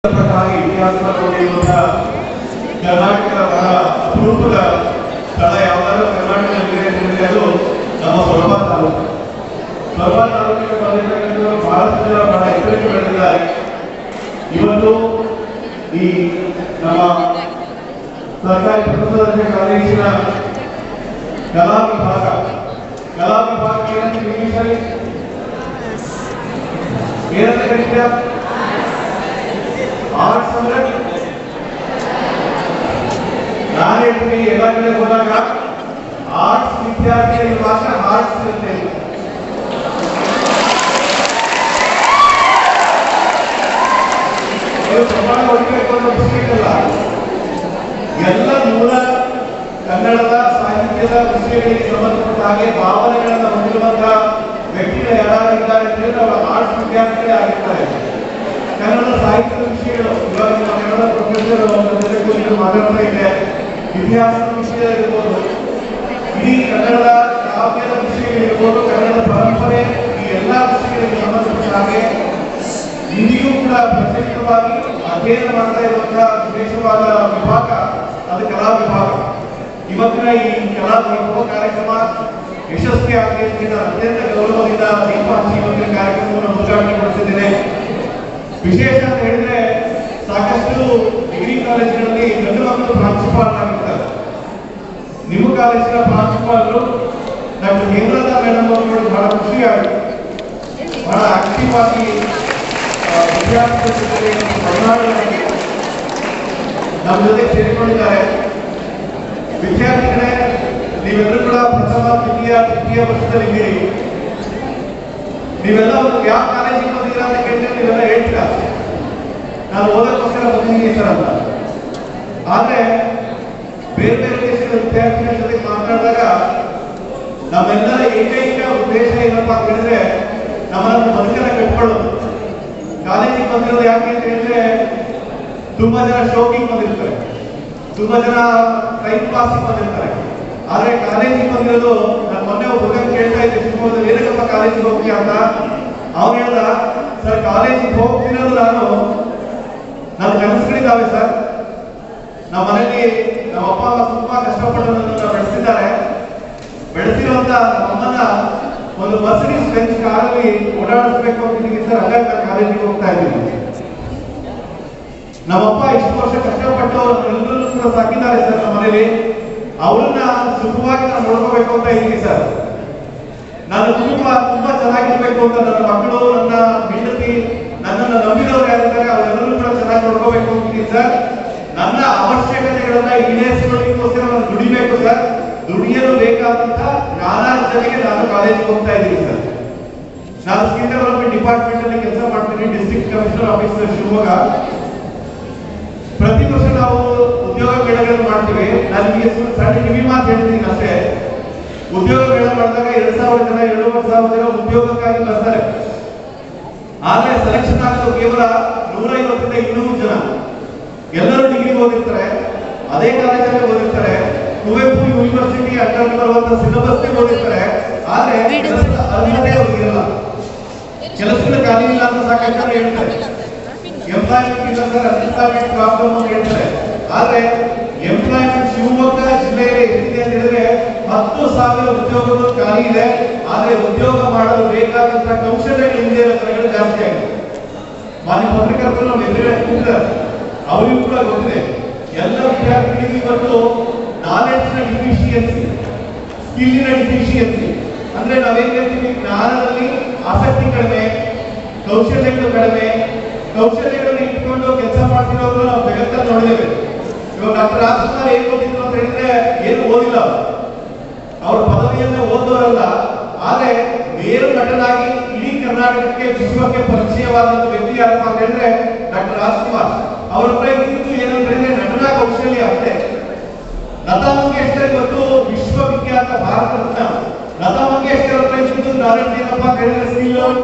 ಇತಿಹಾಸದ ಕರ್ನಾಟಕದ ಬಹಳ ಅಪರೂಪದ ಸ್ಥಳ ಯಾವ್ದಾದ್ರು ಕರ್ನಾಟಕದಲ್ಲಿ ಅದು ನಮ್ಮ ಸೊರಬ ತಾಲೂಕು. ಸೊರಬ ತಾಲೂಕಿಗೆ ಬಂದಿರತಕ್ಕಂಥ ಬಹಳಷ್ಟು ಜನ ಬಹಳ ಹೆಸರಿಗೆ ಬೆಳೆದಿದ್ದಾರೆ. ಇವತ್ತು ಈ ನಮ್ಮ ಸರ್ಕಾರಿ ಪ್ರಥಮ ದರ್ಜೆ ಕಾಲೇಜಿನ ಕಲಾ ವಿಭಾಗ ಇಂಗ್ಲಿಷಲ್ಲಿ ಏನಂತ ಕರೀತೀರ? ಆರ್ಟ್ಸ್ ಅಂದ್ರೆ ನಾನು ಹೇಳ್ತೀನಿ, ಎಲ್ಲ ಕಡೆ ಹೋದಾಗ ಆರ್ಟ್ಸ್ ವಿದ್ಯಾರ್ಥಿಗಳಿಗೆ ಮಾತ್ರ ಆರ್ಟ್ಸ್ ಇರುತ್ತೆ. ಪ್ರಮಾಣ ಹೊಡಿಬೇಕು ಅನ್ನೋ ವಿಷಯಕ್ಕಲ್ಲ, ಎಲ್ಲ ಮೂಲ ಕನ್ನಡದ ಸಾಹಿತ್ಯದ ವಿಷಯಗಳಿಗೆ ಸಂಬಂಧಪಟ್ಟ ಹಾಗೆ ಭಾವನೆಗಳನ್ನು ಹೊಂದಿರುವಂತಹ ವ್ಯಕ್ತಿಗಳು ಯಾರಾಗಿದ್ದಾರೆ ಅಂತಂದ್ರೆ ಅವರ ಆರ್ಟ್ಸ್ ವಿದ್ಯಾರ್ಥಿಗಳೇ ಆಗಿರ್ತಾರೆ. ಕನ್ನಡದ ಸಾಹಿತ್ಯದ ವಿಷಯಗಳು ಇವಾಗ ನಿಮ್ಮ ಕನ್ನಡ ಪ್ರೊಫೆಸರ್ ಮಾತಾಡ್ತಾ ಇದೆ, ಇತಿಹಾಸದ ವಿಷಯ ಇರ್ಬೋದು, ಇಡೀ ಕನ್ನಡದ ಕಾವ್ಯದ ವಿಷಯಗಳಿರ್ಬೋದು, ಕನ್ನಡದ ಪರಂಪರೆ, ಈ ಎಲ್ಲ ವಿಷಯಗಳಿಗೆ ಸಂಬಂಧಪಟ್ಟ ಹಾಗೆ ಇಂದಿಗೂ ಕೂಡ ಪ್ರತ್ಯೇಕವಾಗಿ ಅಧ್ಯಯನ ಮಾಡ್ತಾ ಇರುವಂತಹ ವಿಶೇಷವಾದ ವಿಭಾಗ ಅದು ಕಲಾ ವಿಭಾಗ. ಇವತ್ತಿನ ಈ ಕಲಾ ವೈಭವ ಕಾರ್ಯಕ್ರಮ ಯಶಸ್ವಿ ಆಗಲಿ ಅಂತ ಅತ್ಯಂತ ಗೌರವದಿಂದ ದೀಪ ಹಚ್ಚಿ ಇವತ್ತಿನ ಕಾರ್ಯಕ್ರಮವನ್ನು ಉದ್ಘಾಟನೆಗೊಳಿಸಿದ್ದೇನೆ. ವಿಶೇಷ ಅಂತ ಹೇಳಿದ್ರೆ, ಸಾಕಷ್ಟು ಡಿಗ್ರಿ ಕಾಲೇಜುಗಳಲ್ಲಿ ಗಂಡು ಮಕ್ಕಳು ಪ್ರಾಂಶುಪಾಲರಾಗಿರ್ತಾರೆ. ನಿಮ್ಮ ಕಾಲೇಜಿನ ಪ್ರಾಂಶುಪಾಲರು ಡಾಕ್ಟರ್ ಹೇಮಲತಾ ಮೇಡಮ್ ಅವರು ನೋಡಿ ಬಹಳ ಖುಷಿಯಾಗಿ ಬಹಳ ಆಕ್ಟಿವ್ ಆಗಿ ವಿದ್ಯಾರ್ಥಿಗಳ ಜೊತೆಗೆ ಪರಿಣಾಮವಾಗಿ ನಮ್ಮ ಜೊತೆ ಸೇರಿಕೊಂಡಿದ್ದಾರೆ. ವಿದ್ಯಾರ್ಥಿಗಳೇ, ನೀವೆಲ್ಲರೂ ಕೂಡ ಪ್ರಥಮ ತೃತೀಯ ವರ್ಷದಲ್ಲಿದ್ದೀರಿ. ನೀವೆಲ್ಲ ಒಂದು ಯಾವ ಕಾಲೇಜಿಗೆ ಬಂದಿದ್ದೀರಾ ಅಂತ ಕೇಳಿದ್ರೆ ನೀವೆಲ್ಲ ಹೇಳ್ತೀರಾ, ನಾನು ಓದಕ್ಕೋಸ್ಕರ ಬಂದಿದ್ದೀನಿ ಸರ್ ಅಂತ. ಆದ್ರೆ ಬೇರೆ ಬೇರೆ ದೇಶದ ವಿದ್ಯಾರ್ಥಿಗಳ ಜೊತೆ ಮಾತನಾಡಿದಾಗ ನಮ್ಮೆಲ್ಲರ ಏಕೈಕ ಉದ್ದೇಶ ಏನಪ್ಪಾ ಅಂತ ಹೇಳಿದ್ರೆ, ನಮ್ಮನ್ನು ಬದುಕನ್ನ ಕಟ್ಕೊಳ್ಳೋದು. ಕಾಲೇಜಿಗೆ ಬಂದಿರೋದು ಯಾಕೆ ಅಂತ ಹೇಳಿದ್ರೆ, ತುಂಬಾ ಜನ ಶೋಕಿಗೆ ಬಂದಿರ್ತಾರೆ, ತುಂಬಾ ಜನ ಟೈಮ್ ಪಾಸಿಗೆ ಬಂದಿರ್ತಾರೆ. ಆದ್ರೆ ಕಾಲೇಜಿಗೆ ಬಂದಿರೋದು, ನಾನು ಮೊನ್ನೆ ಒಬ್ಬ ಹುಡುಗ ಕೇಳ್ತಾ ಇದ್ದೆ ಶಿವಮೊಗ್ಗದಲ್ಲಿ, ಏನಕ್ಕಪ್ಪ ಕಾಲೇಜಿಗೆ ಹೋಗ್ತೀಯ ಅಂತ. ಅವ್ನು ಹೇಳ್ದ, ಸರ್ ಕಾಲೇಜಿಗೆ ಹೋಗ್ತಿರೋದು ನನ್ನ ಕನಸುಗಳಿದ್ದಾವೆ ಸರ್. ನಮ್ಮ ಮನೆಯಲ್ಲಿ ನಮ್ಮ ಅಪ್ಪ ಅಮ್ಮ ತುಂಬಾ ಕಷ್ಟಪಟ್ಟು ನನ್ನನ್ನು ಬೆಳೆಸಿದ್ದಾರೆ. ಬೆಳೆಸಿರುವಂತ ನಮ್ಮನ್ನ ಒಂದು ಮರ್ಸಿಡೀಸ್ ಬೆಂಚ್ ಕಾರಲ್ಲಿ ಓಡಾಡಿಸ್ಬೇಕು ಅಂತಿದ್ದೀನಿ ಸರ್, ಹಾಗಾಗಿ ನಾನು ಕಾಲೇಜಿಗೆ ಹೋಗ್ತಾ ಇದ್ದೀನಿ. ನಮ್ಮಪ್ಪ ಇಷ್ಟು ವರ್ಷ ಕಷ್ಟಪಟ್ಟು ಎಲ್ಲರೂ ಕೂಡ ಸಾಕಿದ್ದಾರೆ ಸರ್ ನಮ್ಮ ಮನೇಲಿ, ಅವ್ರನ್ನ ಸುಖವಾಗಿ ನಾನು ನೋಡ್ಕೋಬೇಕು ಅಂತ ಇದ್ದೀನಿ ಸರ್. ನಾನು ತುಂಬಾ ಚೆನ್ನಾಗಿರ್ಬೇಕು ಅಂತ, ನನ್ನ ಮಕ್ಕಳು, ನನ್ನ ಹೆಂಡತಿ, ನನ್ನನ್ನು ನಂಬಿದವರು ಯಾರಿದ್ದಾರೆ ಅವರೆಲ್ಲರೂ ಕೂಡ ಚೆನ್ನಾಗಿ ನೋಡ್ಕೋಬೇಕು ಅಂತಿದ್ದೀನಿ ಸರ್. ನನ್ನ ಅವಶ್ಯಕತೆಗಳನ್ನ ಈಡೇರಿಸಿಕೊಳ್ಳಿಕ್ಕೋಸ್ಕರ ನಾನು ದುಡಿಬೇಕು ಸರ್. ದುಡಿಯಲು ಬೇಕಾದಂತ ಜ್ಞಾನಾರ್ಜನೆಗೆ ನಾನು ಕಾಲೇಜಿಗೆ ಹೋಗ್ತಾ ಇದ್ದೀನಿ ಸರ್. ನಾನು ಸ್ಕಿಲ್ ಡೆವಲಪ್ಮೆಂಟ್ ಡಿಪಾರ್ಟ್ಮೆಂಟ್ ಅಲ್ಲಿ ಕೆಲಸ ಮಾಡ್ತೀನಿ, ಡಿಸ್ಟ್ರಿಕ್ಟ್ ಕಮಿಷನರ್ ಆಫೀಸರ್ ಶಿವಮೊಗ್ಗ. ಪ್ರತಿ ವರ್ಷ ನಾವು ಉದ್ಯೋಗ ಮೇಳಗಳನ್ನು ಮಾಡ್ತೀವಿ. ನಾನು ನಿಮಗೆ ಸಣ್ಣ ಕಿವಿ ಮಾತು ಹೇಳ್ತೀನಿ ಅಷ್ಟೇ. ಉದ್ಯೋಗ ಮೇಳ ಮಾಡಿದಾಗ 2,000 ಜನ 2,500 ಜನ ಉದ್ಯೋಗಕ್ಕಾಗಿ ಬರ್ತಾರೆ. ಆದ್ರೆ ಸೆಲೆಕ್ಷನ್ ಆಗೋದು ಕೇವಲ 150ರಿಂದ 200 ಜನ. ಎಲ್ಲರೂ ಡಿಗ್ರಿ ಓದಿರ್ತಾರೆ, ಅದೇ ಕಾಲೇಜಲ್ಲಿ ಓದಿರ್ತಾರೆ, ಕುವೆಂಪು ಯೂನಿವರ್ಸಿಟಿ ಅಂಡರ್ ಬರುವಂತ ಸಿಲೆಬಸ್ ಓದಿರ್ತಾರೆ. ಆದ್ರೆ ಅರ್ಹತೆ ಅವ್ರಿಗಿರಲ್ಲ, ಕೆಲಸಗಳ ಖಾಲಿ ಇಲ್ಲ ಅಂತ ಸಾಕಷ್ಟು ಜನ ಹೇಳ್ತಾರೆ. ಎಂಪ್ಲಾಯ್ಮೆಂಟ್ ಇಲ್ಲ ಸರ್, ಅನ್ಎಂಪ್ಲಾಯ್ಮೆಂಟ್ ಪ್ರಾಬ್ಲಮ್ ಅಂತ ಹೇಳ್ತಾರೆ. ಆದ್ರೆ ಎಂಪ್ಲಾಯ್ಮೆಂಟ್ ಶಿವಮೊಗ್ಗ ಜಿಲ್ಲೆಯಲ್ಲಿ ಎಷ್ಟಿದೆ ಅಂತ ಹೇಳಿದ್ರೆ 10,000 ಉದ್ಯೋಗಗಳು ಖಾಲಿ ಇದೆ. ಆದ್ರೆ ಉದ್ಯೋಗ ಮಾಡಲು ಬೇಕಾದಂತಹ ಕೌಶಲ್ಯಗಳು ಹಿಂದೆ ಇರೋ ಜಾಸ್ತಿ ಆಗಿದೆ. ಮಾನ್ಯ ಪತ್ರಕರ್ತರು ನಾವು ಎದುರುಗಡೆ ಕೂತಿದ್ದಾರೆ, ಅವರಿಗೂ ಕೂಡ ಗೊತ್ತಿದೆ. ಎಲ್ಲ ವಿದ್ಯಾರ್ಥಿಗಳಿಗೆ ಇವತ್ತು ನಾಲೆಡ್ಜ್ನ ಡಿಫಿಷಿಯನ್ಸಿ, ಸ್ಕಿಲ್ಲಿನ ಡಿಫಿಷಿಯನ್ಸಿ ಅಂದ್ರೆ ನಾವೇನ್ ಹೇಳ್ತೀವಿ, ಜ್ಞಾನದಲ್ಲಿ ಆಸಕ್ತಿ ಕಡಿಮೆ, ಕೌಶಲ್ಯಗಳು ಕಡಿಮೆ. ಕೌಶಲ್ಯಗಳನ್ನು ಇಟ್ಕೊಂಡು ಕೆಲಸ ಮಾಡ್ತಿರೋರು ನಾವು ಜಗತ್ತಲ್ಲಿ ನೋಡಿದ್ದೇವೆ. ಇವಾಗ ಡಾಕ್ಟರ್ ರಾಜ್ಕುಮಾರ್ ಏನ್ ಓದಿದ್ರು ಅಂತ ಹೇಳಿದ್ರೆ ಏನು ಓದಿಲ್ಲ, ಅವ್ರ ಪದವಿಯನ್ನ ಓದೋರಲ್ಲ. ಆದ್ರೆ ನೇರ ನಟನಾಗಿ ಇಡೀ ಕರ್ನಾಟಕಕ್ಕೆ, ವಿಶ್ವಕ್ಕೆ ಪರಿಚಯವಾದಂತ ವ್ಯಕ್ತಿ ಯಾರಪ್ಪ ಅಂತ ಹೇಳಿದ್ರೆ ಡಾಕ್ಟರ್ ರಾಜ್ಕುಮಾರ್. ಅವರ ಪ್ರಯತ್ನ ಏನಂತ ಹೇಳಿದ್ರೆ ನಟನ ಕೌಶಲ್ಯ ಅಷ್ಟೇ. ಲತಾ ಮಂಗೇಶ್ಕರ್ ಇವತ್ತು ವಿಶ್ವವಿಖ್ಯಾತ ಭಾರತ ರತ್ನ. ಲತಾ ಮಂಗೇಶ್ಕರ್ ಪ್ರಯತ್ನ ನಾಲೆಡ್ಜ್ ಏನಪ್ಪಾ ಅಂತ ಹೇಳಿದ್ರೆ